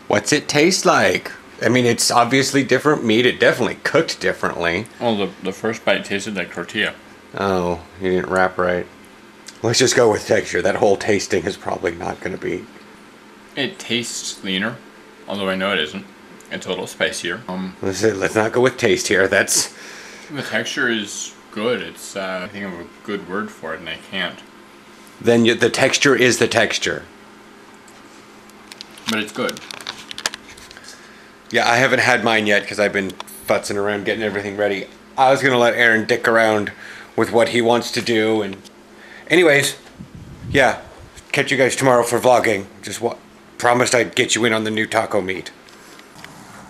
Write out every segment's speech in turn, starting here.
What's it taste like? I mean, it's obviously different meat. It definitely cooked differently. Well, the first bite tasted like tortilla. Oh, you didn't wrap right. Let's just go with texture. That whole tasting is probably not going to be... It tastes leaner, although I know it isn't. It's a little spicier. Let's not go with taste here. That's... The texture is good. It's, I think of a good word for it, and I can't. Then the texture is the texture. But it's good. Yeah, I haven't had mine yet because I've been futzing around getting everything ready. I was going to let Aaron dick around with what he wants to do. And anyways, yeah, catch you guys tomorrow for vlogging. Just promised I'd get you in on the new taco meat.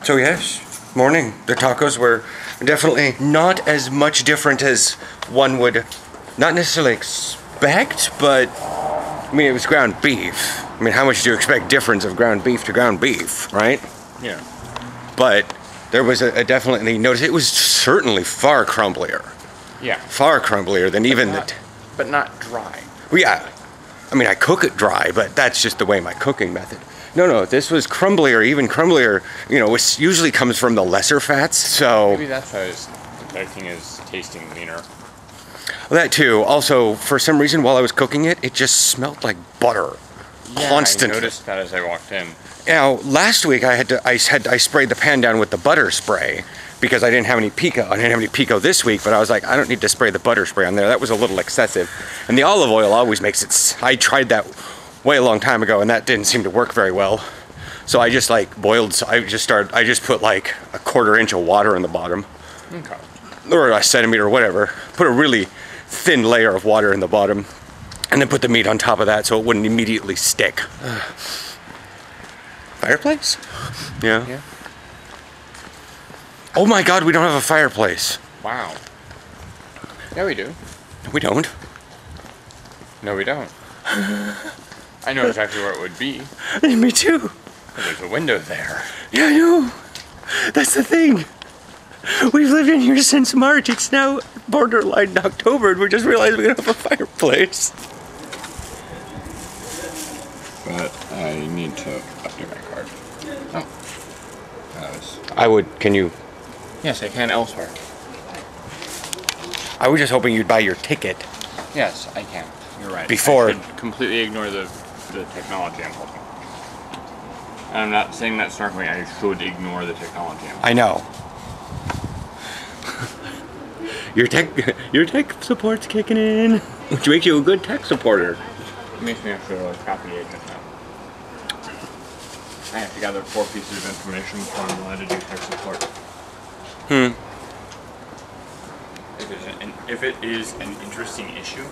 So yes, morning. The tacos were definitely not as much different as one would not necessarily expect, but I mean, it was ground beef. I mean, how much do you expect difference of ground beef to ground beef, right? Yeah. But there was a definitely notice. It was certainly far crumblier. Yeah. Far crumblier than But not dry. Well, yeah. I mean, I cook it dry, but that's just the way my cooking method. No, this was crumblier, even crumblier. You know, which usually comes from the lesser fats. So maybe that's why the thing is tasting leaner. Well, that too. Also, for some reason, while I was cooking it, it just smelled like butter. Yeah, constantly. I noticed that as I walked in. Now, last week I sprayed the pan down with the butter spray because I didn't have any pico. I didn't have any pico this week, but I was like, I don't need to spray the butter spray on there. That was a little excessive. And the olive oil always makes it. I tried that way a long time ago, and that didn't seem to work very well. So I just like boiled. So I just put like a 1/4 inch of water in the bottom, Okay. or a centimeter, or whatever. Put a really thin layer of water in the bottom, and then put the meat on top of that so it wouldn't immediately stick. Fireplace? Yeah. Oh my God, we don't have a fireplace. Wow. Yeah, we do. We don't. No, we don't. I know exactly where it would be. Me too. There's a window there. Yeah, I know. That's the thing. We've lived in here since March. It's now borderline October, and we just realized we don't have a fireplace. But I need to update my card. Oh. Can you? Yes, I can elsewhere. I was just hoping you'd buy your ticket. Yes, I can. You're right. Before. I should completely ignore the technology I'm holding. And I'm not saying that snarkily. I should ignore the technology I'm holding. I know. Your tech support's kicking in, which makes you a good tech supporter. It makes me actually a copy agent now. I have to gather 4 pieces of information before I'm allowed to do tech support. If it is an interesting issue,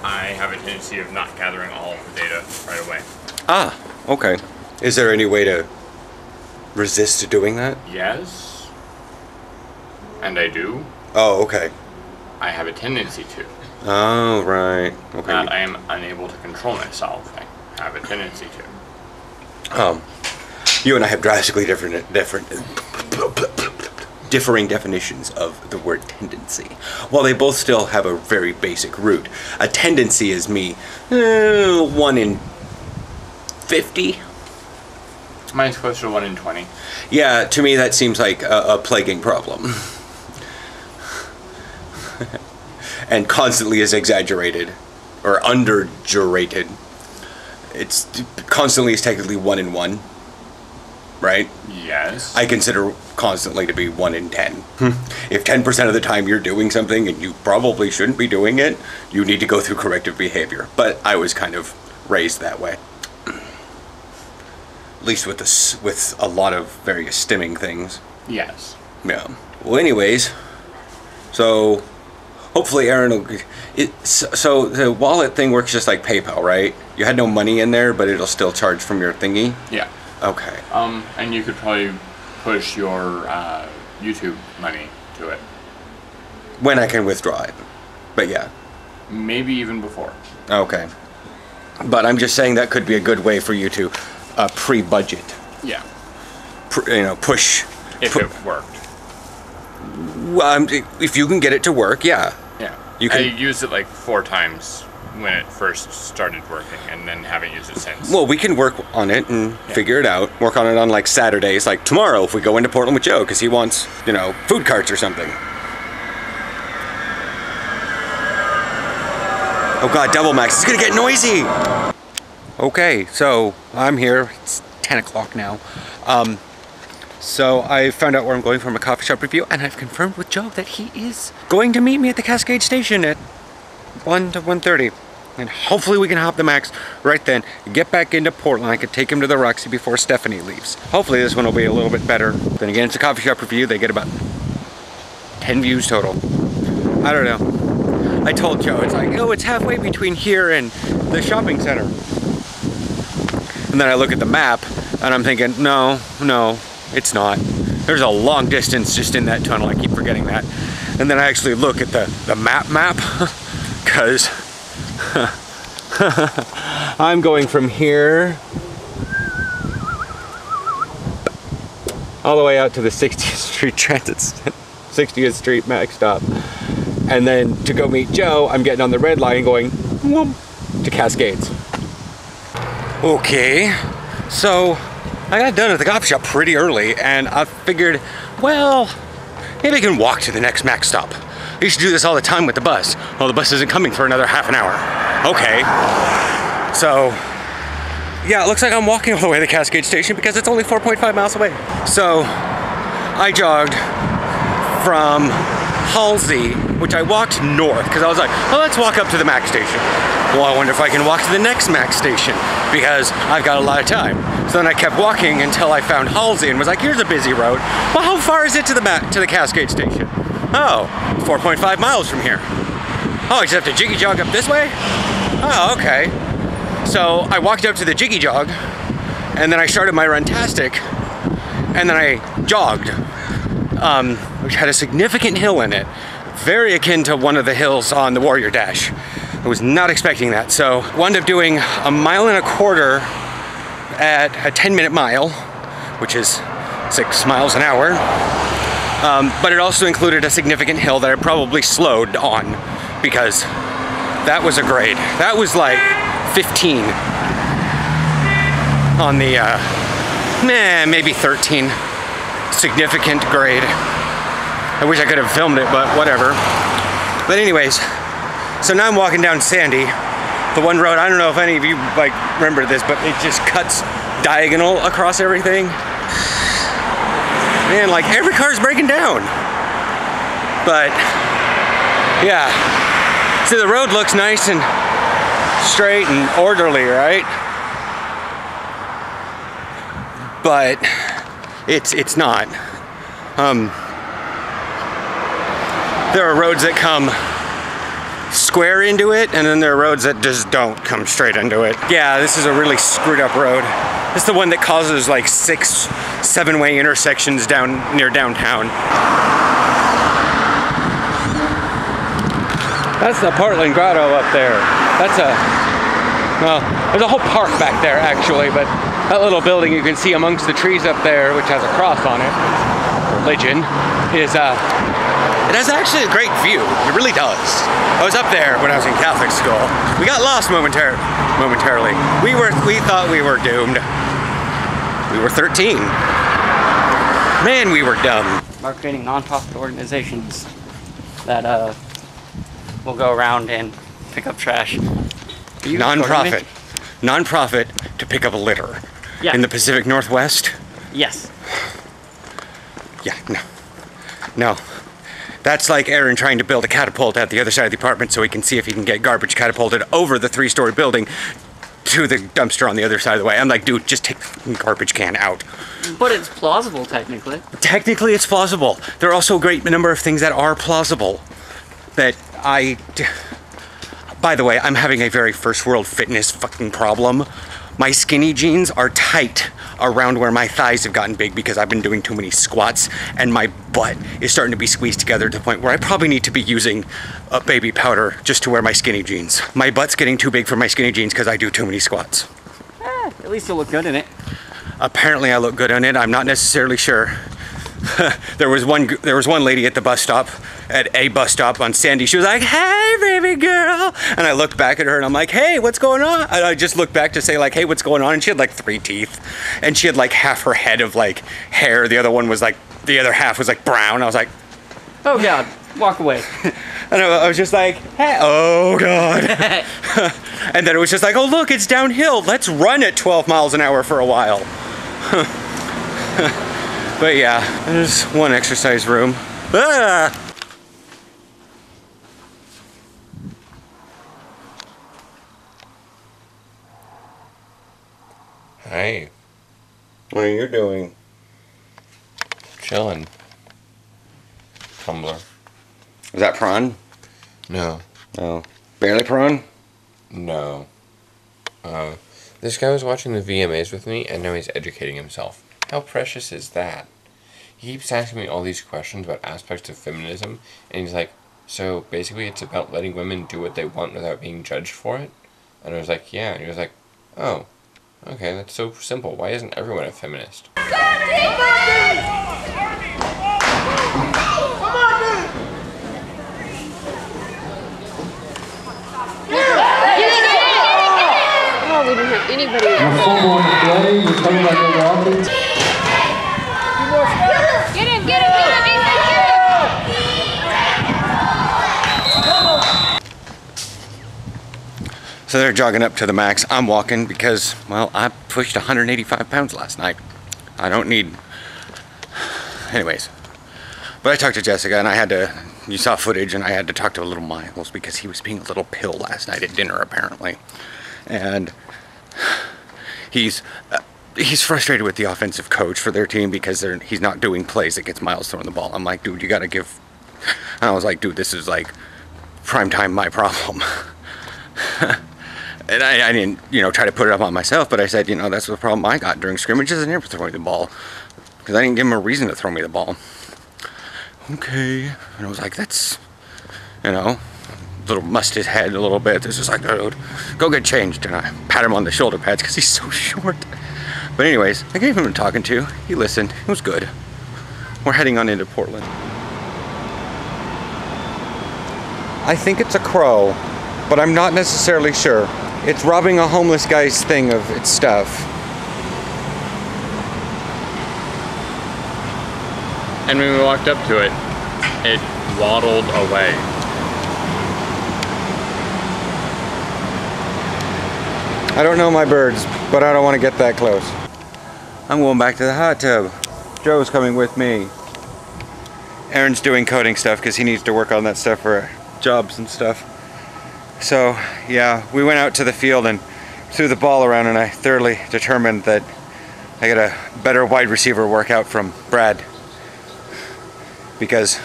I have a tendency of not gathering all of the data right away. Ah, okay. Is there any way to resist doing that? Yes. And I do. Oh, okay. I have a tendency to. Oh, right. Okay. I am unable to control myself. I have a tendency to. You and I have drastically differing definitions of the word tendency. While they both still have a very basic root. A tendency is me, 1 in 50. Mine's closer to 1 in 20. Yeah, to me that seems like a plaguing problem. And constantly is exaggerated or underdurated. It's constantly is technically 1 in 1, right? Yes. I consider constantly to be 1 in 10. If 10% of the time you're doing something and you probably shouldn't be doing it, you need to go through corrective behavior. But I was kind of raised that way. At least with a lot of various stimming things. Yes. Yeah. Well, anyways, so hopefully Aaron will... So the wallet thing works just like PayPal, right? You had no money in there, but it'll still charge from your thingy? Yeah. Okay. And you could probably push your YouTube money to it. When I can withdraw it. But yeah. Maybe even before. Okay. But I'm just saying that could be a good way for you to pre-budget. Yeah. Push. If it worked. If you can get it to work, yeah. Yeah. You can. I used it like 4 times when it first started working, and then haven't used it since. Well, we can work on it and figure it out. Work on it on like Saturdays, like tomorrow if we go into Portland with Joe, because he wants, you know, food carts or something. Oh God, Double Max, it's gonna get noisy. Okay, so I'm here. It's 10 o'clock now. So I found out where I'm going from a coffee shop review, and I've confirmed with Joe that he is going to meet me at the Cascade Station at 1 to 1:30. And hopefully we can hop the Max right then, get back into Portland. I could take him to the Roxy before Stephanie leaves. Hopefully this one will be a little bit better. Then again, it's a coffee shop review. They get about 10 views total. I don't know. I told Joe, it's like, oh, it's halfway between here and the shopping center. And then I look at the map and I'm thinking, no, it's not. There's a long distance just in that tunnel. I keep forgetting that. And then I actually look at the map, because I'm going from here all the way out to the 60th Street Transit, 60th Street Max stop. And then to go meet Joe, I'm getting on the red line and going whoop, to Cascades. Okay, so I got done at the coffee shop pretty early, and I figured, well, maybe I can walk to the next Max stop. I used to do this all the time with the bus. Well, the bus isn't coming for another half an hour. Okay. So, yeah, it looks like I'm walking all the way to the Cascade Station because it's only 4.5 miles away. So, I jogged from Halsey, which I walked north because I was like, well, let's walk up to the Max station. Well, I wonder if I can walk to the next Max station because I've got a lot of time. So then I kept walking until I found Halsey and was like, here's a busy road. Well, how far is it to the Cascade Station? Oh, 4.5 miles from here. Oh, I just have to jiggy jog up this way? Oh, okay. So I walked up to the jiggy jog, and then I started my Runtastic, and then I jogged, which had a significant hill in it, very akin to one of the hills on the Warrior Dash. I was not expecting that, so wound up doing 1.25 miles at a 10-minute mile, which is 6 miles an hour. But it also included a significant hill that I probably slowed on because that was a grade. That was like 15 on the, maybe 13. Significant grade. I wish I could have filmed it, but whatever. But anyways, so now I'm walking down Sandy, the one road, I don't know if any of you like remember this, but it just cuts diagonal across everything. Man, like every car's breaking down. But yeah, see, the road looks nice and straight and orderly, right? But it's not. There are roads that come square into it, and then there are roads that just don't come straight into it. Yeah, this is a really screwed up road. It's the one that causes like 6 7-way intersections down near downtown. That's the Portland Grotto up there. That's well, there's a whole park back there actually, but that little building you can see amongst the trees up there, which has a cross on it, religion, is it has actually a great view. It really does. I was up there when I was in Catholic school. We got lost momentarily. We thought we were doomed. We were 13. Man, we were dumb. We're creating non-profit organizations that will go around and pick up trash. Non-profit to pick up a litter. Yeah. In the Pacific Northwest? Yes. Yeah, no. That's like Aaron trying to build a catapult at the other side of the apartment so he can see if he can get garbage catapulted over the 3-story building to the dumpster on the other side of the way. I'm like, dude, just take the garbage can out. But it's plausible, technically. Technically, it's plausible. There are also a great number of things that are plausible that by the way, I'm having a very first world fitness fucking problem. My skinny jeans are tight around where my thighs have gotten big because I've been doing too many squats, and my butt is starting to be squeezed together to the point where I probably need to be using a baby powder just to wear my skinny jeans. My butt's getting too big for my skinny jeans because I do too many squats. At least you'll look good in it. Apparently I look good in it. I'm not necessarily sure there was one lady at a bus stop on Sandy. She was like, "Hey, baby girl," and I looked back at her and I'm like, "Hey, what's going on?" And I just looked back to say like, "Hey, what's going on?" And she had like 3 teeth, and she had like half her head of like hair. The other half was like brown. I was like, Oh God, walk away. and I was just like, "Hey, oh God." And then it was just like, "Oh look, it's downhill. Let's run at 12 miles an hour for a while." But yeah, there's one exercise room. Ah! Hey, What are you doing? chilling. Tumblr. Is that prawn? No, No. Barely prawn? no. This guy was watching the VMAs with me, and now he's educating himself. How precious is that? He keeps asking me all these questions about aspects of feminism, and he's like, so basically it's about letting women do what they want without being judged for it? And I was like, yeah. And he was like, oh, okay, that's so simple. Why isn't everyone a feminist? Oh, we don't have anybody else. Get him, get him, get him, So they're jogging up to the max. I'm walking because, well, I pushed 185 pounds last night. I don't need... Anyways. But I talked to Jessica and you saw footage, and I had to talk to little Miles because he was being a little pill last night at dinner, apparently. And he's frustrated with the offensive coach for their team because he's not doing plays that gets Miles throwing the ball. I'm like, dude, you gotta give... And I was like, dude, this is like prime time my problem. And I didn't, try to put it up on myself, but I said, that's the problem I got during scrimmages. I never throw me the ball because I didn't give him a reason to throw me the ball. Okay. And I was like, that's, little mussed his head a little bit. This is like, dude, go get changed. And I pat him on the shoulder pads because he's so short. But anyways, I gave him a talking to. He listened. It was good. We're heading on into Portland. I think it's a crow, but I'm not necessarily sure. It's robbing a homeless guy's thing of its stuff. And when we walked up to it, it waddled away. I don't know my birds, but I don't want to get that close. I'm going back to the hot tub. Joe's coming with me. Aaron's doing coding stuff because he needs to work on that stuff for jobs and stuff. So, yeah, we went out to the field and threw the ball around, and I thoroughly determined that I got a better wide receiver workout from Brad. Because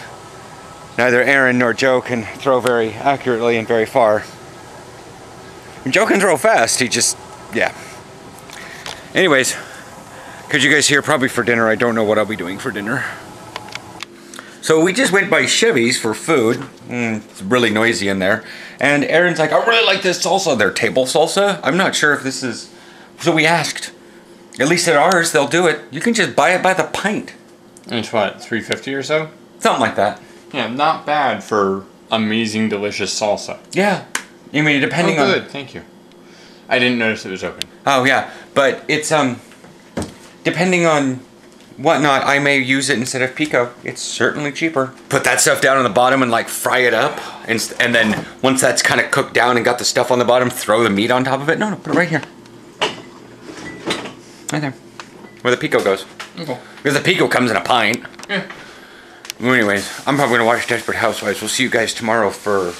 neither Aaron nor Joe can throw very accurately and very far. And Joe can throw fast, he just, yeah. Anyways, could you guys hear probably for dinner? I don't know what I'll be doing for dinner. So we just went by Chevy's for food. It's really noisy in there. And Aaron's like, I really like this salsa. Their table salsa. I'm not sure if this is... So we asked. At least at ours, they'll do it. You can just buy it by the pint. And it's what, $3.50 or so? Something like that. Yeah, not bad for amazing, delicious salsa. Yeah. I mean, depending good, on... thank you. I didn't notice it was open. Oh, yeah. But it's, depending on whatnot, I may use it instead of pico. It's certainly cheaper. Put that stuff down on the bottom and like fry it up. And then once that's kind of cooked down and got the stuff on the bottom, throw the meat on top of it. No, put it right here. Right there. Where the pico goes. Okay. Because the pico comes in a pint. Yeah. Well, anyways, I'm probably going to watch Desperate Housewives. We'll see you guys tomorrow for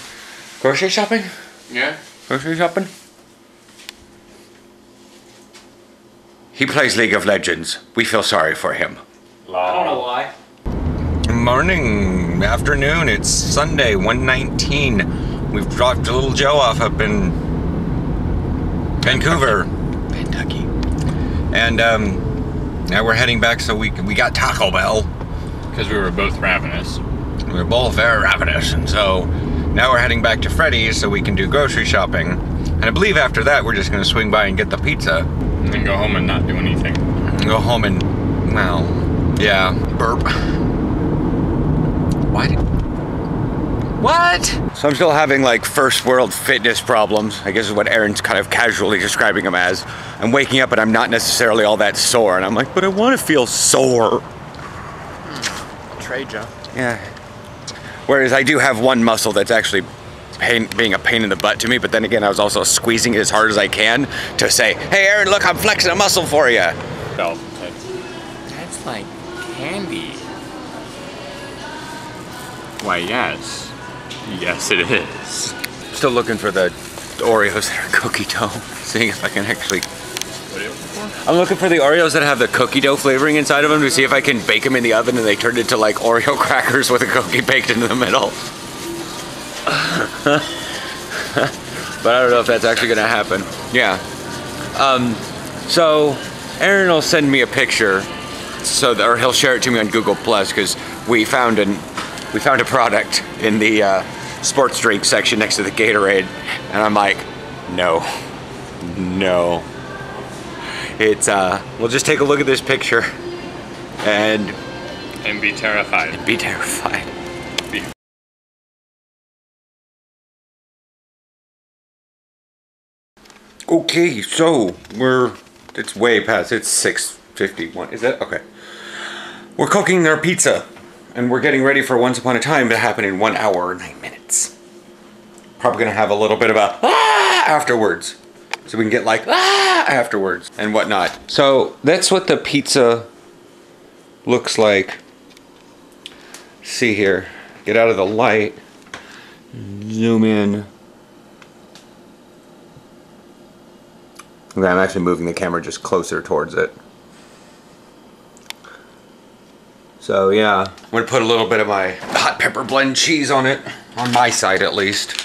grocery shopping? Yeah. Grocery shopping? He plays League of Legends. We feel sorry for him. I don't know why. Morning, afternoon, it's Sunday, 1:19. We've dropped little Joe off up in Vancouver, Kentucky. And now we're heading back, so we got Taco Bell. Because we were both ravenous. We were both very ravenous, and so now we're heading back to Freddy's so we can do grocery shopping. And I believe after that we're just going to swing by and get the pizza. And then go home and not do anything. Go home and, well, Yeah. Burp. What? So I'm still having like first world fitness problems, I guess is what Aaron's kind of casually describing them as. I'm waking up and I'm not necessarily all that sore, and I'm like, but I want to feel sore. I'll trade you. Yeah. Whereas I do have one muscle that's actually being a pain in the butt to me, but then again, I was also squeezing it as hard as I can to say, hey Aaron, look, I'm flexing a muscle for you. That's like candy. Why, yes. Yes, it is. Still looking for the Oreos that are cookie dough, seeing if I can actually... What are you looking for? I'm looking for the Oreos that have the cookie dough flavoring inside of them to see if I can bake them in the oven and they turn into like Oreo crackers with a cookie baked into the middle. But I don't know if that's actually gonna happen. Yeah. So Aaron will send me a picture, or he'll share it to me on Google Plus, because we found a product in the sports drink section next to the Gatorade, and I'm like, no. It's we'll just take a look at this picture and be terrified. Be terrified. Okay, so it's way past, it's 6:51, is that? Okay. We're cooking our pizza, and we're getting ready for Once Upon a Time to happen in 1 hour, 9 minutes. Probably gonna have a little bit of a afterwards. So we can get like afterwards and whatnot. So that's what the pizza looks like. See here, get out of the light, zoom in. Okay, I'm actually moving the camera just closer towards it. So yeah, I'm gonna put a little bit of my hot pepper blend cheese on it, on my side at least.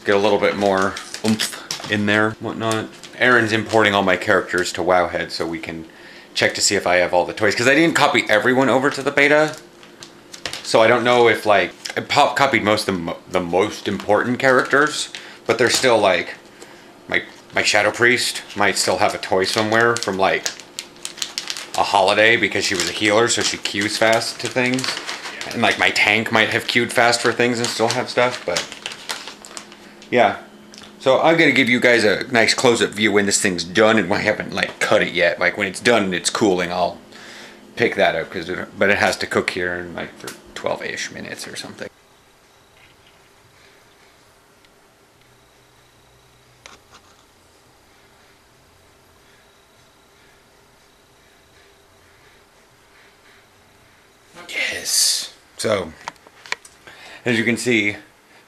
Get a little bit more oomph in there, whatnot. Aaron's importing all my characters to Wowhead so we can check to see if I have all the toys, because I didn't copy everyone over to the beta. So I don't know if like, I copied most of the most important characters, but there's still like, my Shadow Priest might still have a toy somewhere from like a holiday because she was a healer, so she queues fast to things. And like my tank might have queued fast for things and still have stuff, but yeah. So I'm gonna give you guys a nice close-up view when this thing's done, and I haven't like cut it yet. Like when it's done and it's cooling, I'll pick that up, but it has to cook here in like for 12-ish minutes or something. Yes. So, as you can see,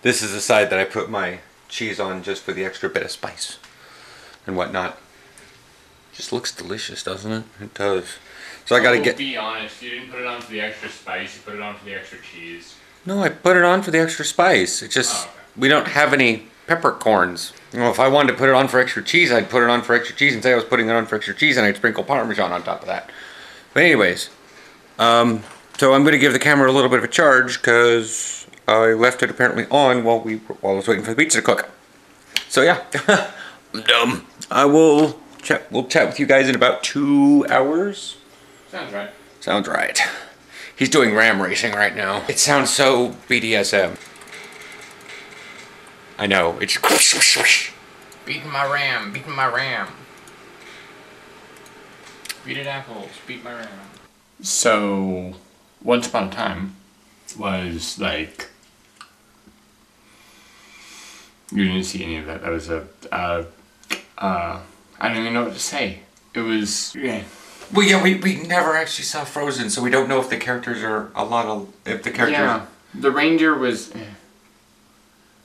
this is the side that I put my cheese on just for the extra bit of spice and whatnot. Just looks delicious, doesn't it? It does. So I gotta get... Be honest, you didn't put it on for the extra spice, you put it on for the extra cheese. No, I put it on for the extra spice. It just... We don't have any peppercorns. You know, if I wanted to put it on for extra cheese, I'd put it on for extra cheese and say I was putting it on for extra cheese, and I'd sprinkle Parmesan on top of that. But anyways, so I'm going to give the camera a little bit of a charge because I left it apparently on while I was waiting for the pizza to cook. So yeah, I'm dumb. We'll chat with you guys in about 2 hours. Sounds right. Sounds right. He's doing ram racing right now. It sounds so BDSM. I know, it's Beating my ram, beating my ram. Beat it apples, beat my ram. So, Once Upon a Time was like... You didn't see any of that. That was I don't even know what to say. It was... Yeah. Well, yeah, we never actually saw Frozen, so we don't know if the characters are if the characters... Yeah, the reindeer was...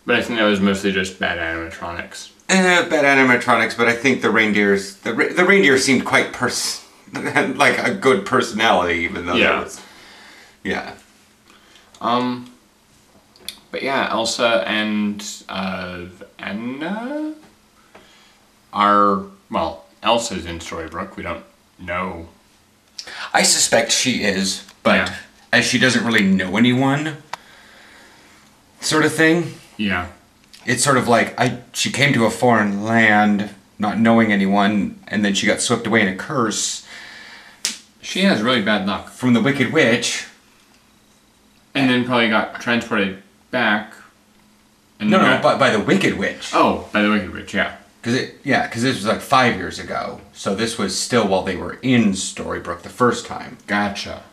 But I think that was mostly just bad animatronics. Bad animatronics, but I think the reindeers... The reindeer seemed quite like a good personality, even though yeah. That was... Yeah. But yeah, Elsa and Anna are... Well, Elsa's in Storybrooke. We don't know. I suspect she is, but Yeah. as she doesn't really know anyone, sort of thing. Yeah. It's sort of like she came to a foreign land, not knowing anyone, and then she got swept away in a curse. She has really bad luck. from the Wicked Witch. And then probably got transported back. And No, then no, got- but by the Wicked Witch. Oh, by the Wicked Witch, yeah. Because this was like 5 years ago. So this was still while they were in Storybrooke the first time. Gotcha.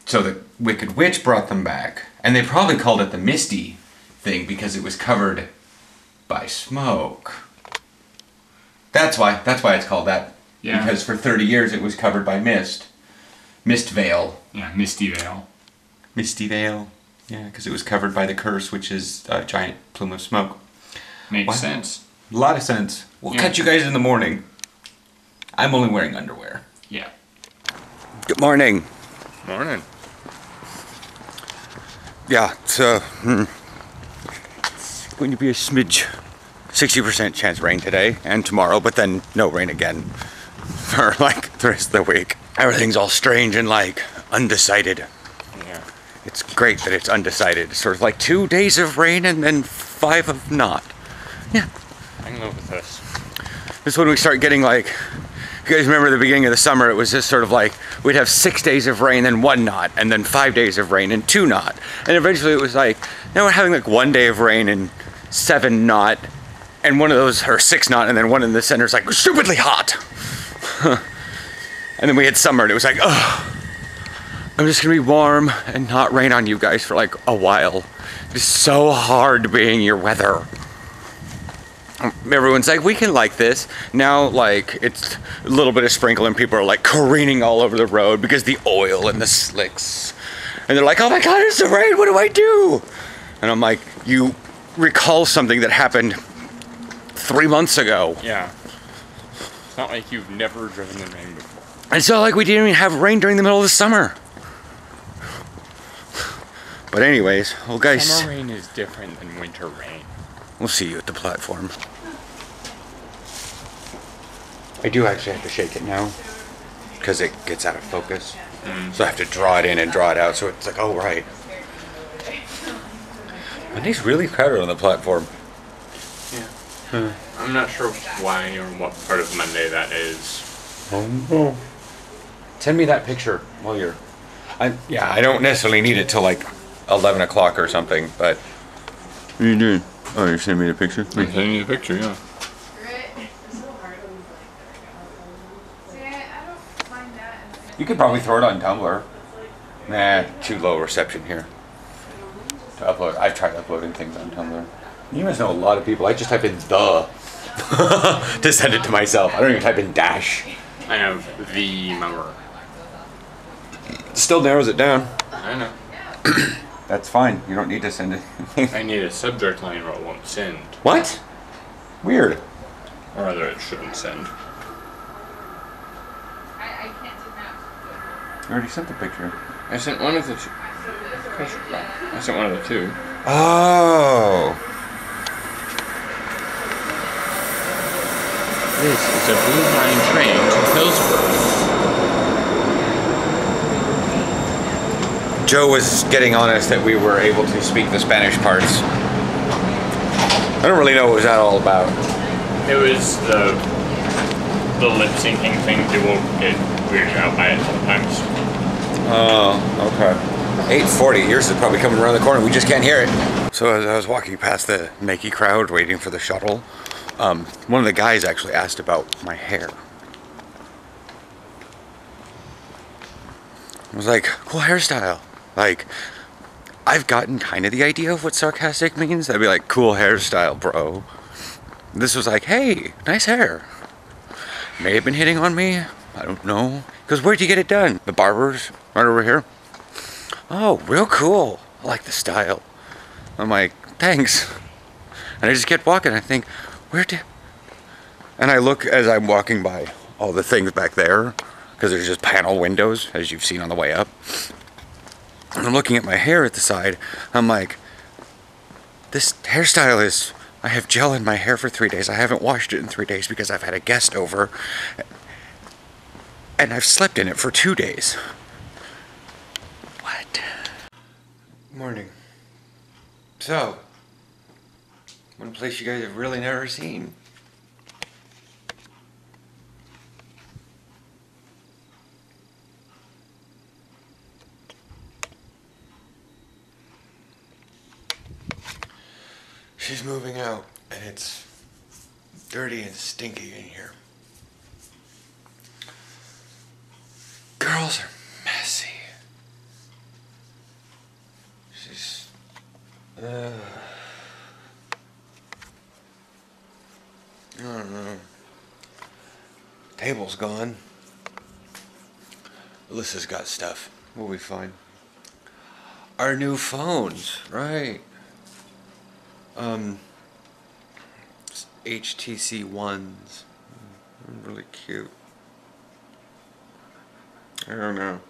So the Wicked Witch brought them back. And they probably called it the Misty thing because it was covered by smoke. That's why it's called that. Yeah. Because for 30 years it was covered by mist. Mist Veil. Yeah, Misty Veil. Misty Veil. Yeah, because it was covered by the curse, which is a giant plume of smoke. Makes Wow. sense. A lot of sense. We'll Yeah. catch you guys in the morning. I'm only wearing underwear. Yeah. Good morning. Morning. Yeah, it's going to be a smidge. 60% chance rain today and tomorrow, but then no rain again for like the rest of the week. Everything's all strange and like undecided. Yeah. It's great that it's undecided. It's sort of like 2 days of rain and then 5 of not. Yeah. I can live with this. This is when we start getting like, you guys remember the beginning of the summer, it was just sort of like, we'd have 6 days of rain, then 1 not, and then 5 days of rain and 2 not. And eventually it was like, now we're having like 1 day of rain and 7 not, and one of those, or 6 not, and then one in the center is like stupidly hot. And then we had summer and it was like, oh, I'm just gonna be warm and not rain on you guys for like a while. It's so hard being your weather. Everyone's like, we can like this. Now, like, it's a little bit of sprinkle and people are like careening all over the road because the oil and the slicks. And they're like, oh my God, it's the rain, what do I do? And I'm like, you recall something that happened 3 months ago. Yeah. It's not like you've never driven in rain before. And so, like, we didn't even have rain during the middle of the summer. But anyways, well guys, Summer rain is different than winter rain. we'll see you at the platform. I do actually have to shake it now because it gets out of focus. So I have to draw it in and draw it out. So it's like, oh, right. Monday's really crowded on the platform. Yeah. I'm not sure why or what part of Monday that is. Send me that picture while you're... I don't necessarily need it till like 11 o'clock or something, but... What are you doing? Oh, you're sending me the picture? I'm sending you the picture, yeah. You could probably throw it on Tumblr. Nah, too low reception here. To upload. I've tried uploading things on Tumblr. You must know a lot of people. I just type in the to send it to myself. I don't even type in dash. I have the member. Still narrows it down. I know. That's fine. You don't need to send it. I need a subject line or it won't send. What? Weird. Or rather, it shouldn't send. You already sent the picture. I sent one of the two. I sent one of the two. Oh. This is a Blue Line train to Hillsborough. Joe was getting on us that we were able to speak the Spanish parts. I don't really know what was that all about. It was the lip syncing thing. People get weirded out by it sometimes. Oh, okay. 8:40. Yours is probably coming around the corner. We just can't hear it. So as I was walking past the Nike crowd waiting for the shuttle, one of the guys actually asked about my hair. I was like, cool hairstyle. Like, I've gotten kind of the idea of what sarcastic means. I'd be like, cool hairstyle, bro. This was like, hey, nice hair. May have been hitting on me. I don't know. Because where'd you get it done? The barber's right over here. Oh, real cool. I like the style. I'm like, thanks. And I just kept walking. I think, and I look as I'm walking by all the things back there, because there's just panel windows, as you've seen on the way up. And I'm looking at my hair at the side. I'm like, this hairstyle is, I have gel in my hair for 3 days. I haven't washed it in 3 days because I've had a guest over. And I've slept in it for 2 days. What? Morning. So, one place you guys have really never seen. She's moving out, and it's dirty and stinky in here. Girls are messy. She's... I don't know. Table's gone. Alyssa's got stuff. We'll be fine. Our new phones, right? HTC Ones. Really cute. I don't know.